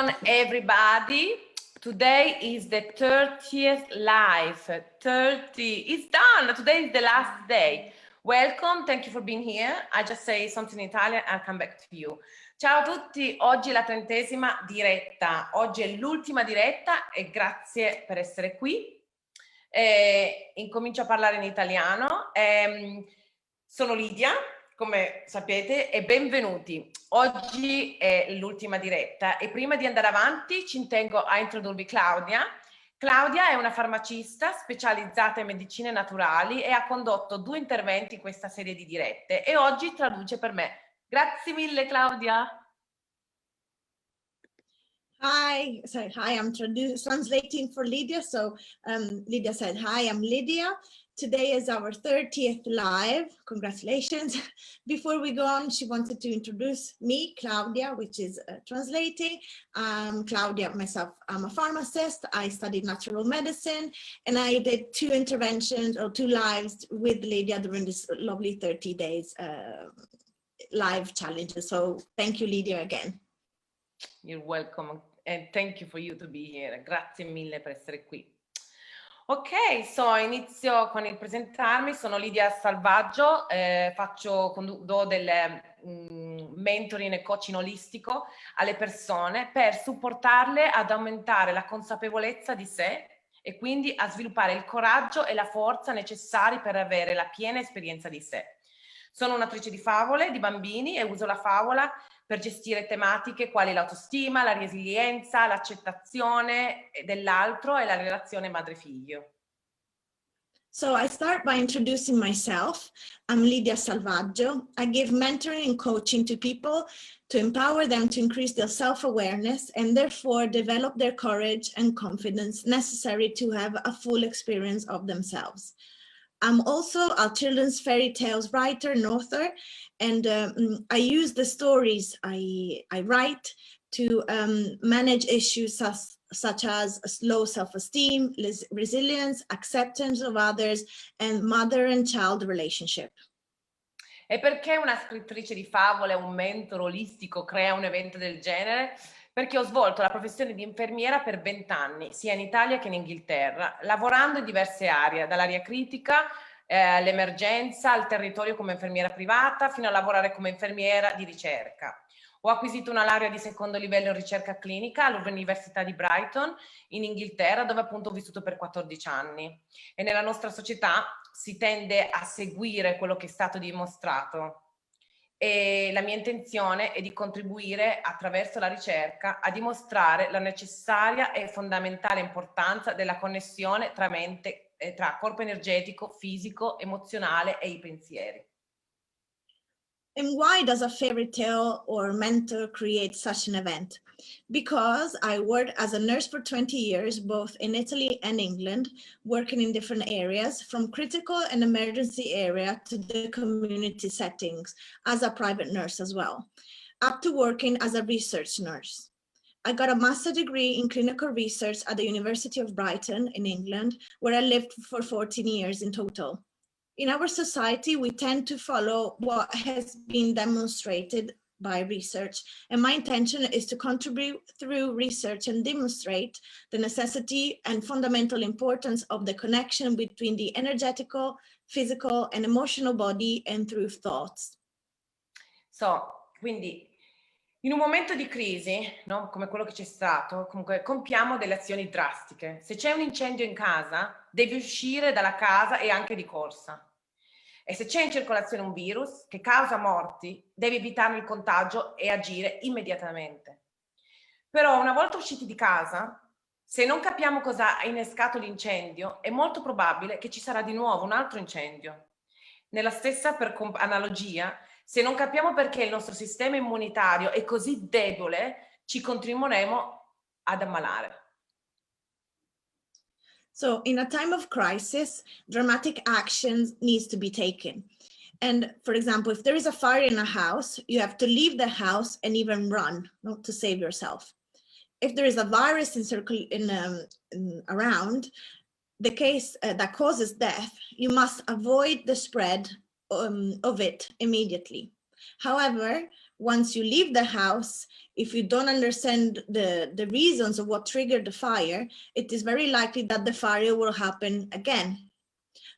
Welcome everybody. Today is the 30th live. 30 it's done. Today is the last day. Welcome, thank you for being here. I just say something in Italian and I'll come back to you. Ciao a tutti, oggi è la 30ª diretta. Oggi è l'ultima diretta e grazie per essere qui. Incomincio a parlare in italiano. Sono Lidia, come sapete, e benvenuti. Oggi è l'ultima diretta e prima di andare avanti ci tengo a introdurvi Claudia. Claudia è una farmacista specializzata in medicine naturali e ha condotto 2 interventi in questa serie di dirette e oggi traduce per me. Grazie mille Claudia. Hi, I'm translating for Lydia. So Lydia said, hi, I'm Lydia. Today is our 30th live. Congratulations. Before we go on, she wanted to introduce me, Claudia, which is translating. Claudia, myself, I'm a pharmacist. I studied natural medicine and I did 2 interventions or 2 lives with Lydia during this lovely 30 days live challenges. So thank you, Lydia, again. You're welcome and thank you for you to be here. Grazie mille per essere qui. Ok, inizio con il presentarmi. Sono Lidia Salvaggio, do del mentoring e coaching olistico alle persone per supportarle ad aumentare la consapevolezza di sé e quindi a sviluppare il coraggio e la forza necessari per avere la piena esperienza di sé. Sono un'autrice di favole, di bambini e uso la favola per gestire tematiche quali l'autostima, la resilienza, l'accettazione dell'altro e la relazione madre-figlio. So I start by introducing myself. I'm Lidia Salvaggio. I give mentoring and coaching to people to empower them to increase their self-awareness and therefore develop their courage and confidence necessary to have a full experience of themselves. I'm also a children's fairy tales writer and author, and I use the stories I write to manage issues such as low self-esteem, resilience, acceptance of others, and mother and child relationship. E perché una scrittrice di favole, un mentore olistico crea un evento del genere? Perché ho svolto la professione di infermiera per 20 anni, sia in Italia che in Inghilterra, lavorando in diverse aree, dall'area critica all'emergenza, al territorio come infermiera privata, fino a lavorare come infermiera di ricerca. Ho acquisito una laurea di secondo livello in ricerca clinica all'Università di Brighton, in Inghilterra, dove appunto ho vissuto per 14 anni. E nella nostra società si tende a seguire quello che è stato dimostrato. E la mia intenzione è di contribuire attraverso la ricerca a dimostrare la necessaria e fondamentale importanza della connessione tra corpo energetico, fisico, emozionale e i pensieri. And why does a fairy tale or mentor create such an event? Because I worked as a nurse for 20 years, both in Italy and England, working in different areas, from critical and emergency area to the community settings, as a private nurse as well, up to working as a research nurse. I got a master's degree in clinical research at the University of Brighton in England, where I lived for 14 years in total. In our society, we tend to follow what has been demonstrated by research, and my intention is to contribute through research and demonstrate the necessity and fundamental importance of the connection between the energetical, physical, and emotional body and through thoughts. Quindi in un momento di crisi, no, come quello che c'è stato, comunque compiamo delle azioni drastiche. Se c'è un incendio in casa, devi uscire dalla casa e anche di corsa. E se c'è in circolazione un virus che causa morti, devi evitare il contagio e agire immediatamente. Però una volta usciti di casa, se non capiamo cosa ha innescato l'incendio, è molto probabile che ci sarà di nuovo un altro incendio. Nella stessa analogia, se non capiamo perché il nostro sistema immunitario è così debole, ci continueremo ad ammalare. So in a time of crisis, dramatic actions needs to be taken. And for example, if there is a fire in a house, you have to leave the house and even run, not to save yourself. If there is a virus around, the case that causes death, you must avoid the spread of it immediately. However, once you leave the house, if you don't understand the reasons of what triggered the fire, it is very likely that the fire will happen again.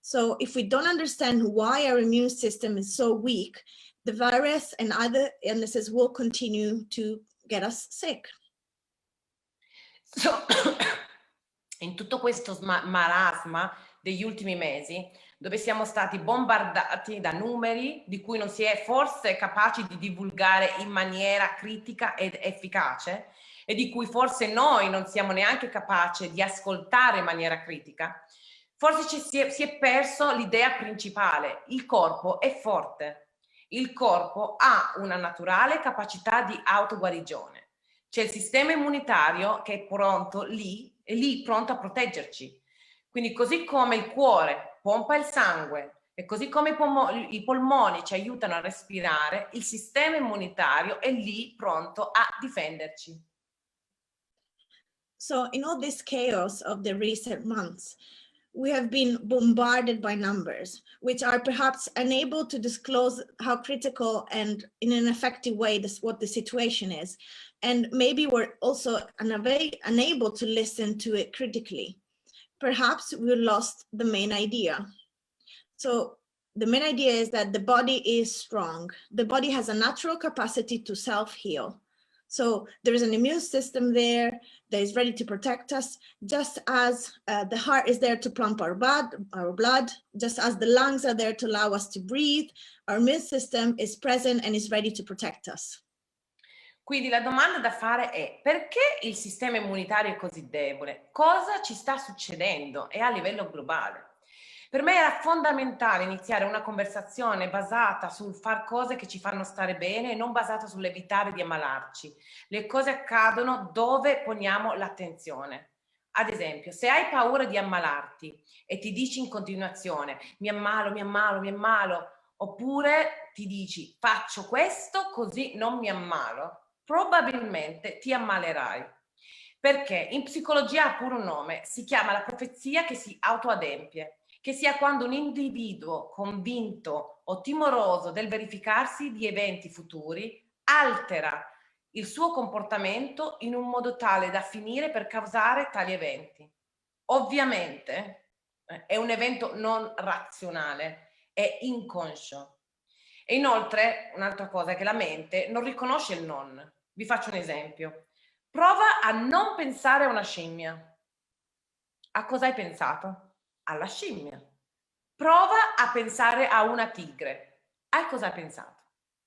So if we don't understand why our immune system is so weak, the virus and other illnesses will continue to get us sick. So, in tutto questo marasma degli ultimi mesi, dove siamo stati bombardati da numeri di cui non si è forse capaci di divulgare in maniera critica ed efficace e di cui forse noi non siamo neanche capaci di ascoltare in maniera critica, forse si è perso l'idea principale: il corpo è forte, il corpo ha una naturale capacità di autoguarigione. C'è il sistema immunitario che è pronto è lì pronto a proteggerci. Quindi così come il cuore pompa il sangue e così come i polmoni ci aiutano a respirare, il sistema immunitario è lì pronto a difenderci. So in all this chaos of the recent months, we have been bombarded by numbers, which are perhaps unable to disclose how critical and in an effective way what the situation is. And maybe we're also unable to listen to it critically. Perhaps we lost the main idea. So the main idea is that the body is strong. The body has a natural capacity to self-heal. So there is an immune system there that is ready to protect us, just as the heart is there to pump our blood, just as the lungs are there to allow us to breathe, our immune system is present and is ready to protect us. Quindi la domanda da fare è: perché il sistema immunitario è così debole? Cosa ci sta succedendo e a livello globale? Per me era fondamentale iniziare una conversazione basata sul far cose che ci fanno stare bene e non basata sull'evitare di ammalarci. Le cose accadono dove poniamo l'attenzione. Ad esempio, se hai paura di ammalarti e ti dici in continuazione mi ammalo, oppure ti dici faccio questo così non mi ammalo, probabilmente ti ammalerai. Perché in psicologia ha pure un nome, si chiama la profezia che si autoadempie, che sia quando un individuo convinto o timoroso del verificarsi di eventi futuri altera il suo comportamento in un modo tale da finire per causare tali eventi. Ovviamente è un evento non razionale, è inconscio. E inoltre, un'altra cosa è che la mente non riconosce il non. Vi faccio un esempio. Prova a non pensare a una scimmia. A cosa hai pensato? Alla scimmia. Prova a pensare a una tigre. A cosa hai pensato?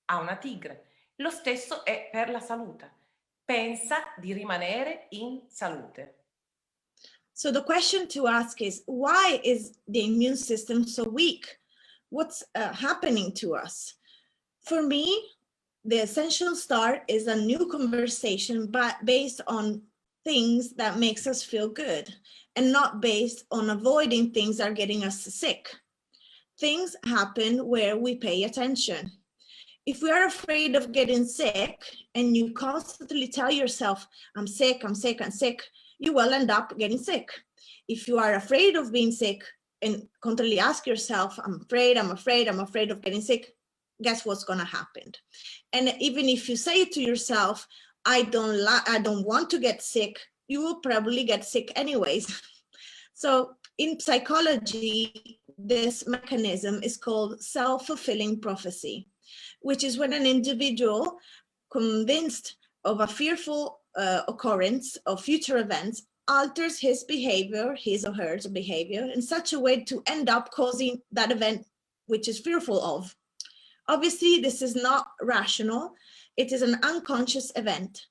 A una tigre. Lo stesso è per la salute. Pensa di rimanere in salute. So the question to ask is, why is the immune system so weak? What's happening to us? For me, the essential start is a new conversation, but based on things that makes us feel good and not based on avoiding things that are getting us sick. Things happen where we pay attention. If we are afraid of getting sick and you constantly tell yourself, I'm sick, you will end up getting sick. If you are afraid of being sick and constantly ask yourself, I'm afraid of getting sick, guess what's going to happen? And even if you say to yourself, I don't want to get sick, you will probably get sick anyways. So in psychology, this mechanism is called self-fulfilling prophecy, which is when an individual convinced of a fearful occurrence of future events alters his behavior, his or her behavior, in such a way to end up causing that event which is fearful of. Obviously, this is not rational. It is an unconscious event.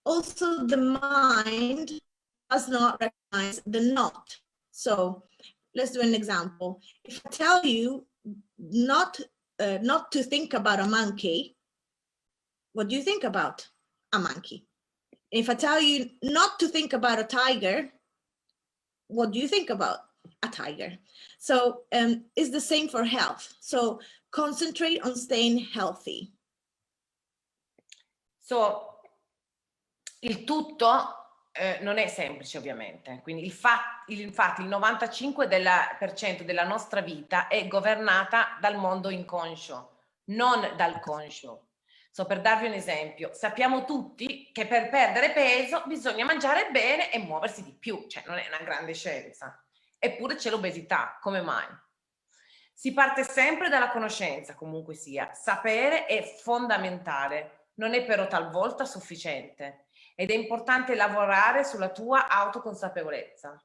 Also, the mind does not recognize the not. So let's do an example. If I tell you not to think about a monkey, what do you think about? A monkey. If I tell you not to think about a tiger, what do you think about? A tiger. So it's the same for health. So concentrate on staying healthy. So, il tutto non è semplice ovviamente, quindi infatti il 95% della nostra vita è governata dal mondo inconscio. non dal conscio. So, per darvi un esempio, sappiamo tutti che per perdere peso bisogna mangiare bene e muoversi di più, cioè non è una grande scienza. Eppure c'è l'obesità, come mai? Si parte sempre dalla conoscenza, comunque sia. Sapere è fondamentale, non è però talvolta sufficiente ed è importante lavorare sulla tua autoconsapevolezza.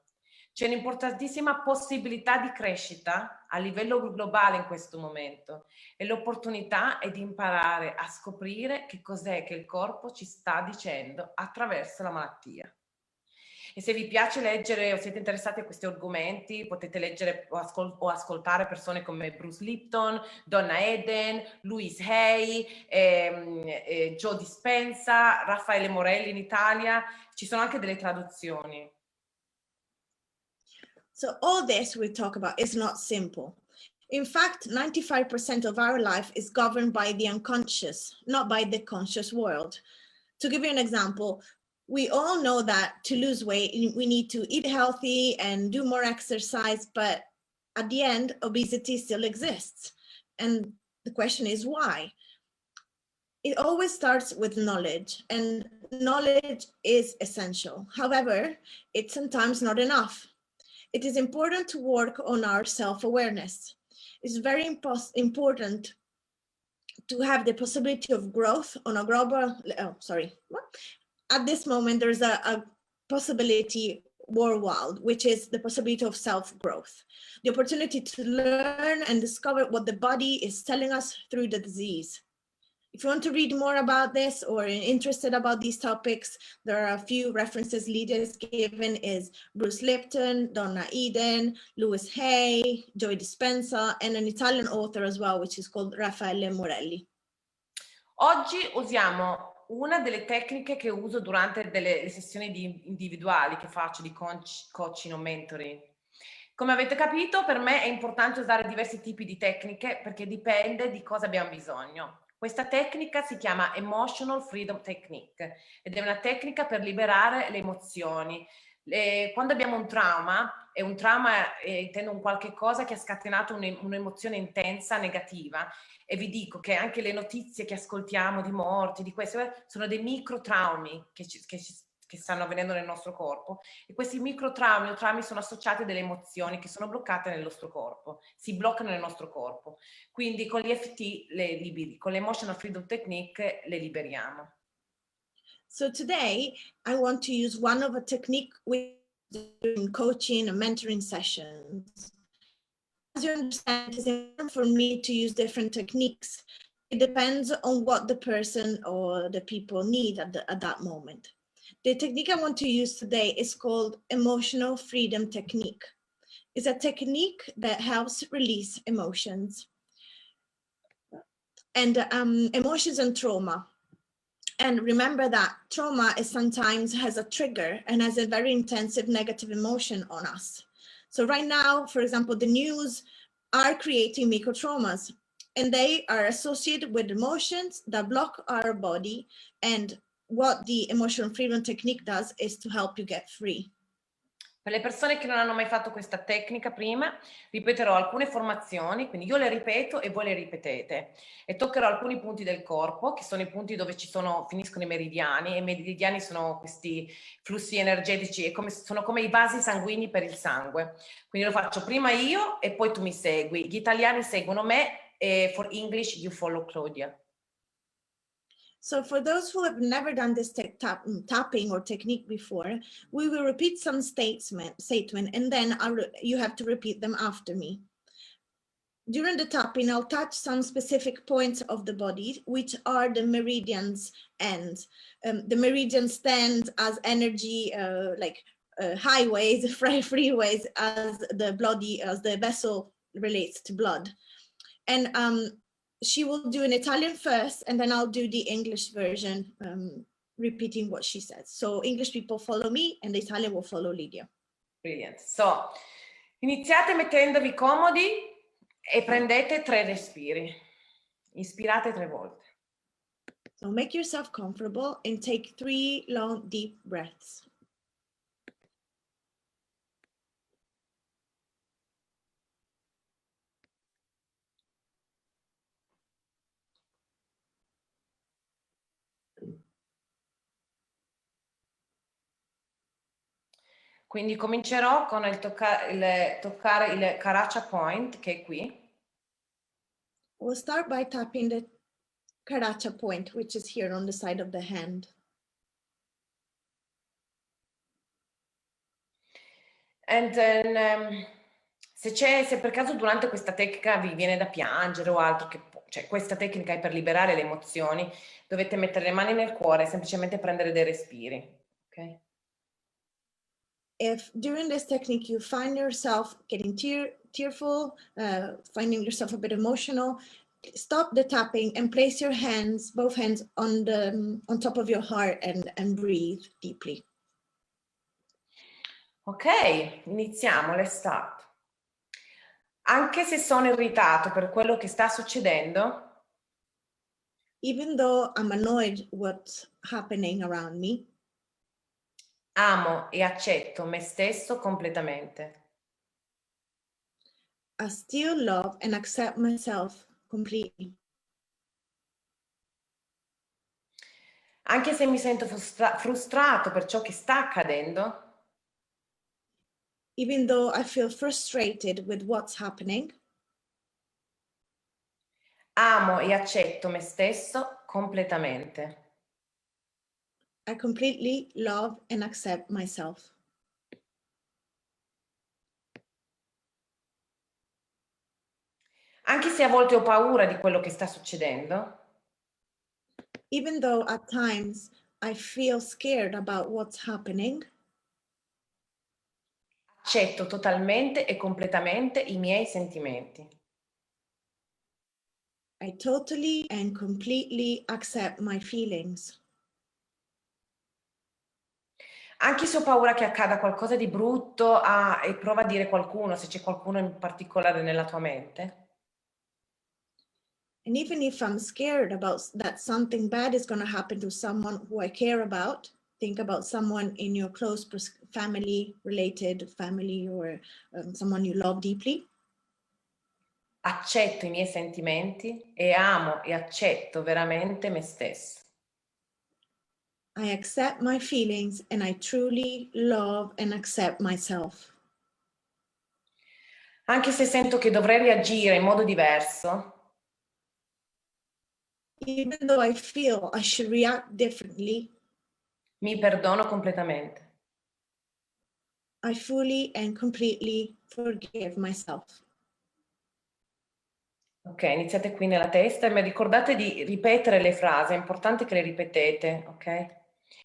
C'è un'importantissima possibilità di crescita a livello globale in questo momento e l'opportunità è di imparare a scoprire che cos'è che il corpo ci sta dicendo attraverso la malattia. E se vi piace leggere o siete interessati a questi argomenti, potete leggere o ascoltare persone come Bruce Lipton, Donna Eden, Louise Hay, Joe Dispenza, Raffaele Morelli in Italia. Ci sono anche delle traduzioni. So all this we talk about is not simple. In fact, 95% of our life is governed by the unconscious, not by the conscious world. To give you an example, we all know that to lose weight, we need to eat healthy and do more exercise, but at the end, obesity still exists. And the question is why? It always starts with knowledge, and knowledge is essential. However, it's sometimes not enough. It is important to work on our self-awareness. It's very important to have the possibility of growth on a global, at this moment, there's a possibility worldwide, which is the possibility of self-growth, the opportunity to learn and discover what the body is telling us through the disease. If you want to read more about this or interested about these topics, there are a few references Lidia has given is Bruce Lipton, Donna Eden, Louise Hay, Joy Dispenza, and an Italian author as well, which is called Raffaele Morelli. Oggi usiamo una delle tecniche che uso durante le sessioni individuali che faccio di coaching o mentoring. Come avete capito, per me è importante usare diversi tipi di tecniche perché dipende di cosa abbiamo bisogno. Questa tecnica si chiama Emotional Freedom Technique ed è una tecnica per liberare le emozioni. Quando abbiamo un trauma intendo un qualche cosa che ha scatenato un'emozione intensa, negativa, e vi dico che anche le notizie che ascoltiamo di morti, di questo, sono dei microtraumi che stanno avvenendo nel nostro corpo, e questi microtraumi o traumi sono associati a delle emozioni che sono bloccate nel nostro corpo, si bloccano nel nostro corpo. Quindi con l'EFT, con l'Emotional Freedom Technique le liberiamo. So today I want to use one of a technique we do in coaching and mentoring sessions. As you understand, it's important for me to use different techniques. It depends on what the person or the people need at that moment. The technique I want to use today is called Emotional Freedom Technique. It's a technique that helps release emotions and emotions and trauma. And remember that trauma is sometimes has a trigger and has a very intensive negative emotion on us. So right now, for example, the news are creating microtraumas, and they are associated with emotions that block our body. And what the emotional freedom technique does is to help you get free. Per le persone che non hanno mai fatto questa tecnica prima, ripeterò alcune informazioni, quindi io le ripeto e voi le ripetete, e toccherò alcuni punti del corpo, che sono i punti dove finiscono i meridiani, e i meridiani sono questi flussi energetici, sono come i vasi sanguigni per il sangue. Quindi lo faccio prima io e poi tu mi segui. Gli italiani seguono me e for English you follow Claudia. So for those who have never done this tapping or technique before, we will repeat some statement and then you have to repeat them after me. During the tapping, I'll touch some specific points of the body, which are the meridians ends. The meridians stand as energy, highways, freeways, as the vessel relates to blood. And she will do an Italian first, and then I'll do the English version, repeating what she says. So English people follow me, and the Italian will follow Lidia. Brilliant. So, iniziate mettendovi comodi e prendete 3 respiri. Inspirate 3 volte. So make yourself comfortable and take 3 long, deep breaths. Quindi comincerò con il toccare il Karacha point, che è qui. We'll start by tapping the Karacha point, which is here on the side of the hand. And then, se per caso durante questa tecnica vi viene da piangere o altro, cioè questa tecnica è per liberare le emozioni, dovete mettere le mani nel cuore e semplicemente prendere dei respiri, ok? If during this technique you find yourself getting tearful, finding yourself a bit emotional, stop the tapping and place your hands, both hands, on top of your heart and breathe deeply. Ok, iniziamo, let's start. Anche se sono irritato per quello che sta succedendo, even though I'm annoyed what's happening around me, amo e accetto me stesso completamente. I still love and accept myself completely. Anche se mi sento frustrato per ciò che sta accadendo, Even though I feel frustrated with what's happening, amo e accetto me stesso completamente. I completely love and accept myself. Anche se a volte ho paura di quello che sta succedendo, Even though at times I feel scared about what's happening, accetto totalmente e completamente i miei sentimenti. I totally and completely accept my feelings. Anche se ho paura che accada qualcosa di brutto, e prova a dire qualcuno, se c'è qualcuno in particolare nella tua mente. And even if I'm scared about that something bad is going to happen to someone who I care about, think about someone in your close family, related family, or someone you love deeply. Accetto i miei sentimenti e amo e accetto veramente me stesso. I accept my feelings and I truly love and accept myself. Anche se sento che dovrei reagire in modo diverso, Even though I feel I should react differently, mi perdono completamente. I fully and completely forgive myself. Ok, iniziate qui nella testa e ricordate di ripetere le frasi, è importante che le ripetete, ok?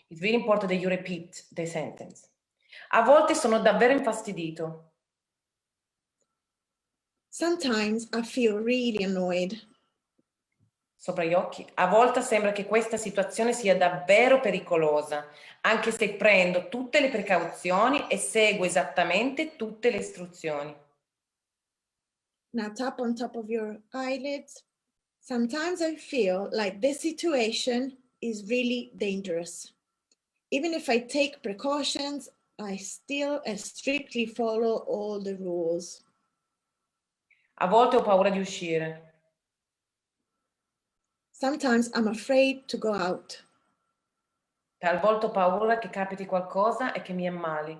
It's really important that you repeat the sentence. A volte sono davvero infastidito. Sometimes I feel really annoyed. Sopra gli occhi. A volte sembra che questa situazione sia davvero pericolosa, anche se prendo tutte le precauzioni e seguo esattamente tutte le istruzioni. Now tap on top of your eyelids. Sometimes I feel like this situation is really dangerous. Even if I take precautions, I still strictly follow all the rules. A volte ho paura di uscire. Sometimes I'm afraid to go out. Talvolta ho paura che capiti qualcosa e che mi ammali.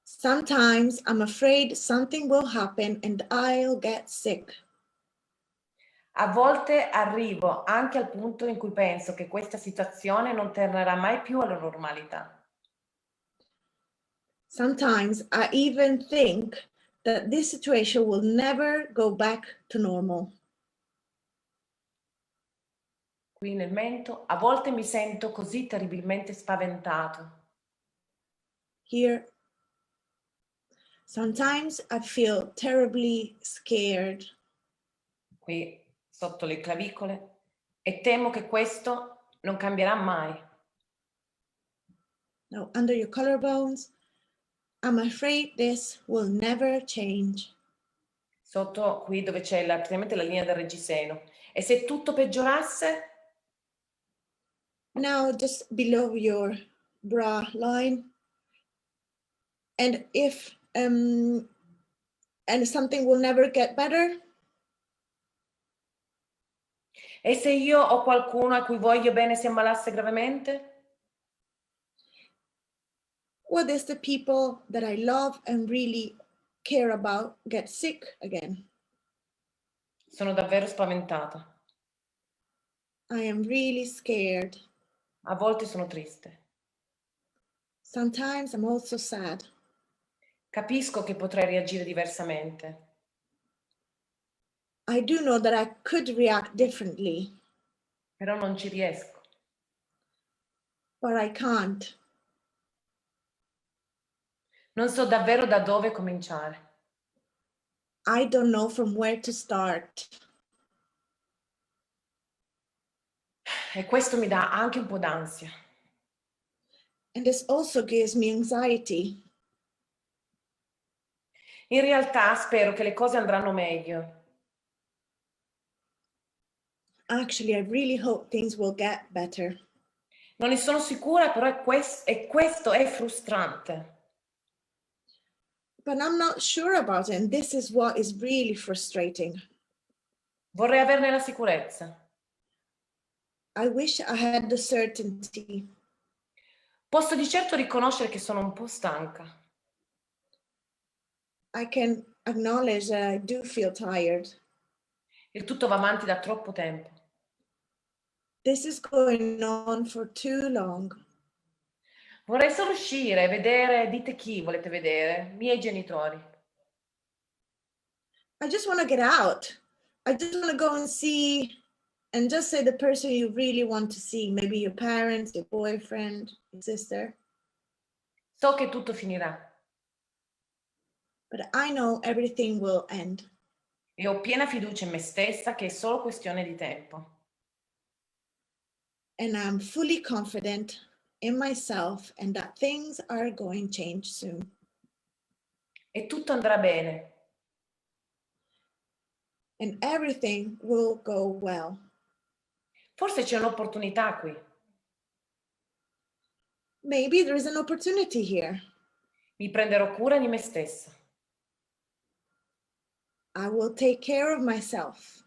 Sometimes I'm afraid something will happen and I'll get sick. A volte arrivo anche al punto in cui penso che questa situazione non tornerà mai più alla normalità. Sometimes I even think that this situation will never go back to normal. Qui nel mento, a volte mi sento così terribilmente spaventato. Here, sometimes I feel terribly scared. Qui sotto le clavicole, e temo che questo non cambierà mai. Now, under your collarbones, I'm afraid this will never change. Sotto qui dove c'è praticamente la linea del reggiseno. E se tutto peggiorasse? Now, just below your bra line. And if and something will never get better. E se io o qualcuno a cui voglio bene si ammalasse gravemente? What if the people that I love and really care about get sick again? Sono davvero spaventata. I am really scared. A volte sono triste. Sometimes I'm also sad. Capisco che potrei reagire diversamente, I do know that I could react differently, però non ci riesco. but I can't. Non so davvero da dove cominciare. I don't know from where to start. E questo mi dà anche un po' d'ansia. And this also gives me anxiety. In realtà spero che le cose andranno meglio. Actually, I really hope things will get better. Non ne sono sicura, però questo è frustrante. But I'm not sure about it, and this is what is really frustrating. Vorrei averne la sicurezza. I wish I had the certainty. Posso di certo riconoscere che sono un po' stanca. I can acknowledge that I do feel tired. Il tutto va avanti da troppo tempo. This is going on for too long. Vorrei solo uscire e vedere, dite chi volete vedere, miei genitori. I just want to get out. I just want to go and see and just say the person you really want to see, maybe your parents, your boyfriend, your sister. So che tutto finirà But I know everything will end. e ho piena fiducia in me stessa che è solo questione di tempo. And I'm fully confident in myself and that things are going to change soon. E tutto andrà bene. And everything will go well. Forse c'è un'opportunità qui. Maybe there is an opportunity here. Mi prenderò cura di me stessa. I will take care of myself.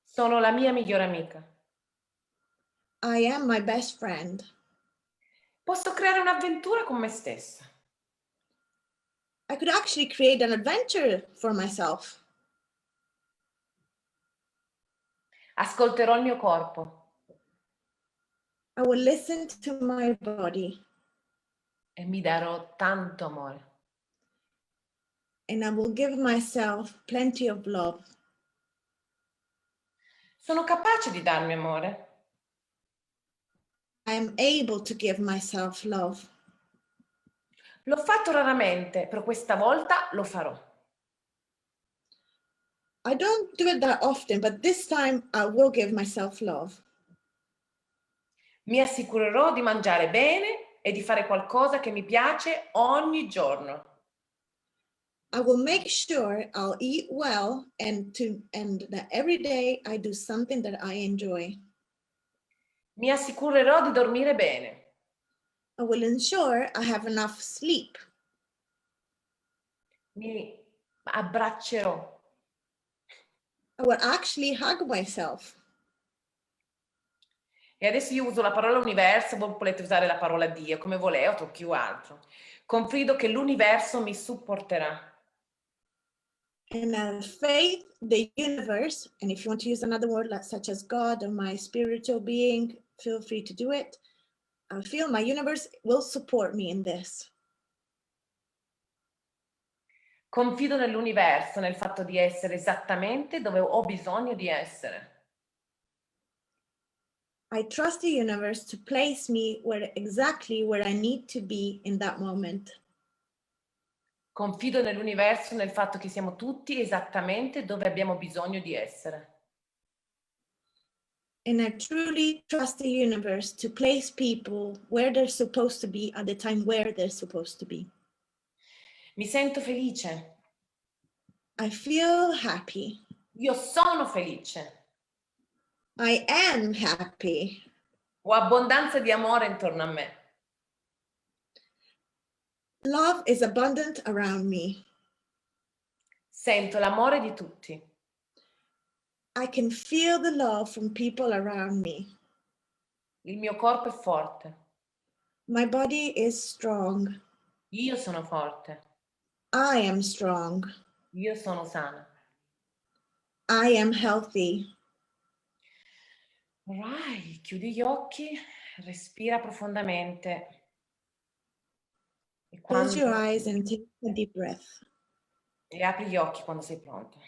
Sono la mia migliore amica. I am my best friend. Posso creare un'avventura con me stessa. I could actually create an adventure for myself. Ascolterò il mio corpo I will listen to my body e mi darò tanto amore. and I will give myself plenty of love. Sono capace di darmi amore. I am able to give myself love. L'ho fatto raramente, però questa volta lo farò. I don't do it that often, but this time I will give myself love. Mi assicurerò di mangiare bene e di fare qualcosa che mi piace ogni giorno. I will make sure I'll eat well and that every day I do something that I enjoy. Mi assicurerò di dormire bene. I will ensure I have enough sleep. Mi abbraccerò. I will actually hug myself. E adesso io uso la parola universo, voi potete usare la parola Dio, come volete o più altro. Confido che l'universo mi supporterà. And I have faith, the universe, and if you want to use another word such as God or my spiritual being, feel free to do it. I feel my universe will support me in this. Confido nell'universo, nel fatto di essere esattamente dove ho bisogno di essere. I trust the universe to place me exactly where I need to be in that moment. Confido nell'universo, nel fatto che siamo tutti esattamente dove abbiamo bisogno di essere. And I truly trust the universe to place people where they're supposed to be at the time where they're supposed to be. Mi sento felice. I feel happy. Io sono felice. I am happy. Ho abbondanza di amore intorno a me. Love is abundant around me. Sento l'amore di tutti. I can feel the love from people around me. Il mio corpo è forte. My body is strong. Io sono forte. I am strong. Io sono sana. I am healthy. Right, chiudi gli occhi, respira profondamente. E, Close your quando... eyes and take a deep breath. e apri gli occhi quando sei pronto.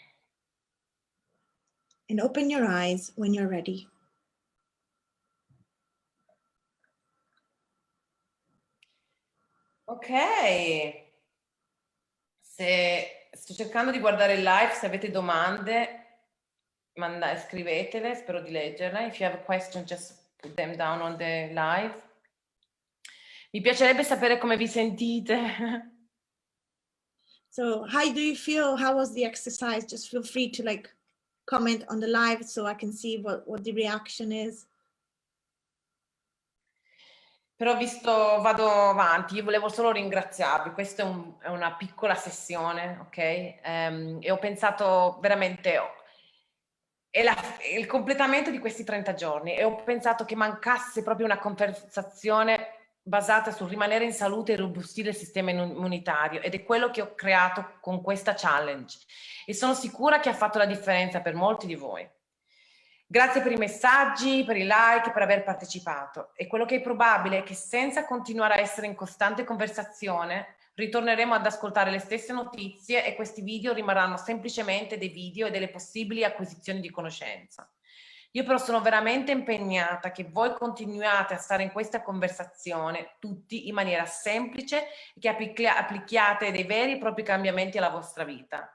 And open your eyes when you're ready. Ok, se sto cercando di guardare il live, se avete domande, scrivetele, spero di leggerle. If you have a question, just put them down on the live. Mi piacerebbe sapere come vi sentite. So how do you feel? How was the exercise? Just feel free to comment on the live so I can see what the reaction is. Però visto, vado avanti, io volevo solo ringraziarvi, questa è una piccola sessione, ok? E ho pensato veramente, è il completamento di questi 30 giorni e ho pensato che mancasse proprio una conversazione basata sul rimanere in salute e robustire il sistema immunitario, ed è quello che ho creato con questa challenge e sono sicura che ha fatto la differenza per molti di voi. Grazie per i messaggi, per i like, per aver partecipato. E quello che è probabile è che senza continuare a essere in costante conversazione, ritorneremo ad ascoltare le stesse notizie e questi video rimarranno semplicemente dei video e delle possibili acquisizioni di conoscenza. Io però sono veramente impegnata che voi continuiate a stare in questa conversazione tutti in maniera semplice e che applichiate dei veri e propri cambiamenti alla vostra vita.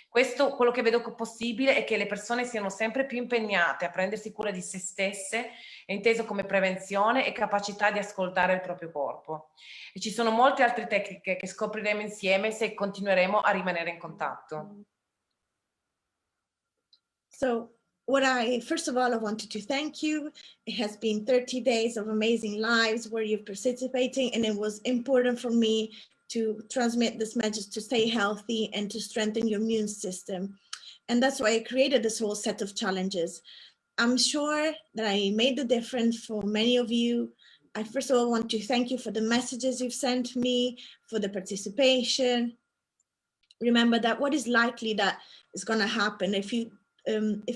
Questo, quello che vedo possibile è che le persone siano sempre più impegnate a prendersi cura di se stesse, inteso come prevenzione e capacità di ascoltare il proprio corpo. E ci sono molte altre tecniche che scopriremo insieme se continueremo a rimanere in contatto. So first of all, I wanted to thank you. It has been 30 days of amazing lives where you're participating, and it was important for me to transmit this message to stay healthy and to strengthen your immune system. And that's why I created this whole set of challenges. I'm sure that I made the difference for many of you. I first of all want to thank you for the messages you've sent me, for the participation. Remember that what is likely that is going to happen if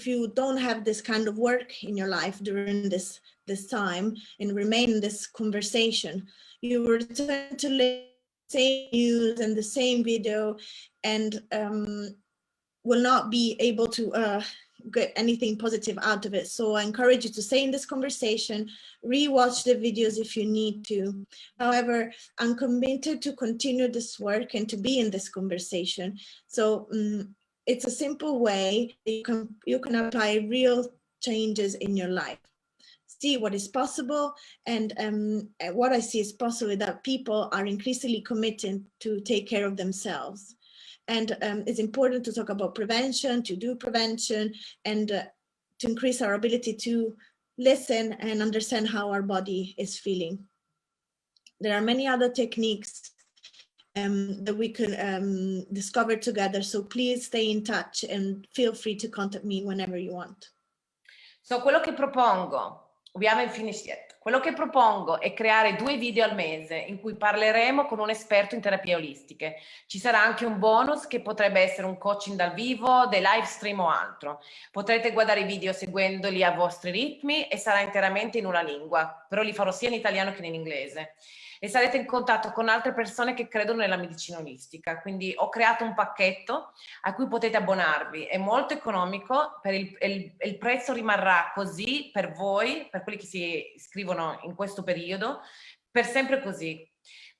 you don't have this kind of work in your life during this time and remain in this conversation, you will return to the same news and the same video and will not be able to get anything positive out of it. So I encourage you to stay in this conversation, rewatch the videos if you need to. However, I'm committed to continue this work and to be in this conversation. So it's a simple way you can apply real changes in your life. See what is possible, and what I see is possible that people are increasingly committed to take care of themselves. And it's important to talk about prevention, to do prevention, and to increase our ability to listen and understand how our body is feeling. There are many other techniques that we can discover together. So please stay in touch and feel free to contact me whenever you want. So quello che propongo, we haven't finished yet. Quello che propongo è creare 2 video al mese in cui parleremo con un esperto in terapie olistiche. Ci sarà anche un bonus che potrebbe essere un coaching dal vivo, dei live stream o altro. Potrete guardare i video seguendoli a vostri ritmi e sarà interamente in una lingua, però li farò sia in italiano che in inglese. E sarete in contatto con altre persone che credono nella medicina olistica. Quindi ho creato un pacchetto a cui potete abbonarvi, è molto economico, il prezzo rimarrà così per voi, per quelli che si iscrivono in questo periodo, per sempre così.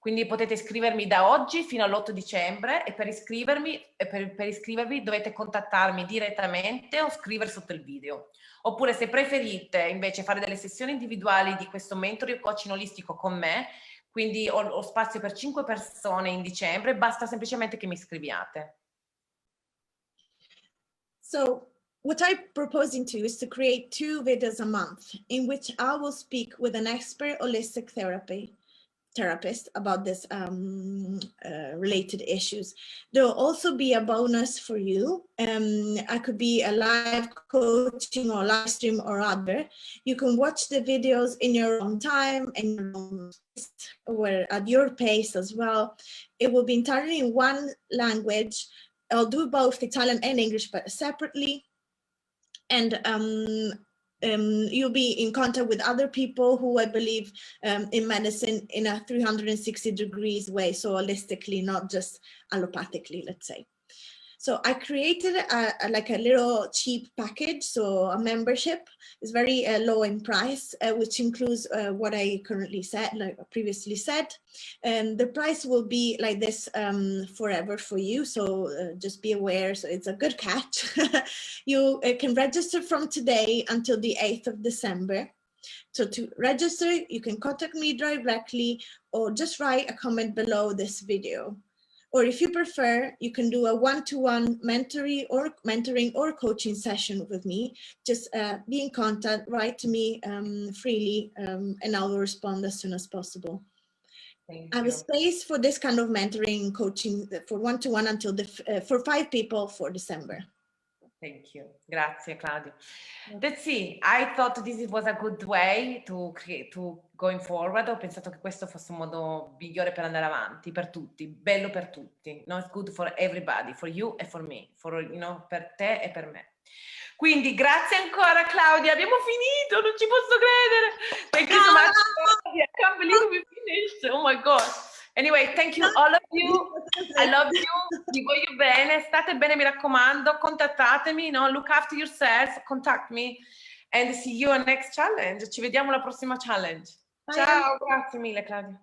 Quindi potete iscrivermi da oggi fino all'8 dicembre e per iscrivervi dovete contattarmi direttamente o scrivere sotto il video. Oppure se preferite invece fare delle sessioni individuali di questo mentoring coaching olistico con me, quindi ho spazio per 5 persone in dicembre, basta semplicemente che mi scriviate. So what I'm proposing to you is to create 2 videos a month in which I will speak with an expert holistic therapy therapist about this related issues. There will also be a bonus for you. I could be a live coaching or live stream or other. You can watch the videos in your own time and your own pace, or at your pace as well. It will be entirely in one language. I'll do both Italian and English, but separately. And you'll be in contact with other people who I believe in medicine in a 360 degrees way, so holistically, not just allopathically, let's say. So I created like a little cheap package, so a membership is very low in price, which includes what I currently said, like previously said. And the price will be like this forever for you, so just be aware. So it's a good catch. You can register from today until the 8th of December. So to register, you can contact me directly or just write a comment below this video. Or if you prefer, you can do a one-to-one mentoring or coaching session with me. Just be in contact, write to me freely, and I will respond as soon as possible. I have a space for this kind of mentoring coaching for one-to-one until for 5 people for December. Thank you. Grazie, Claudio. Let's see. I thought this was a good way to going forward. Ho pensato che questo fosse un modo migliore per andare avanti, per tutti, bello per tutti. No, it's good for everybody, for you and for me, for, you know, per te e per me. Quindi grazie ancora, Claudia. Abbiamo finito, non ci posso credere. Thank you so much, Claudia. I can't believe we finished. Oh my God. Anyway, thank you all of you. I love you. Vi voglio bene. State bene, mi raccomando. Contattatemi, no? Look after yourself. Contact me. And see you on next challenge. Ci vediamo alla prossima challenge. Ciao, grazie mille, Claudia.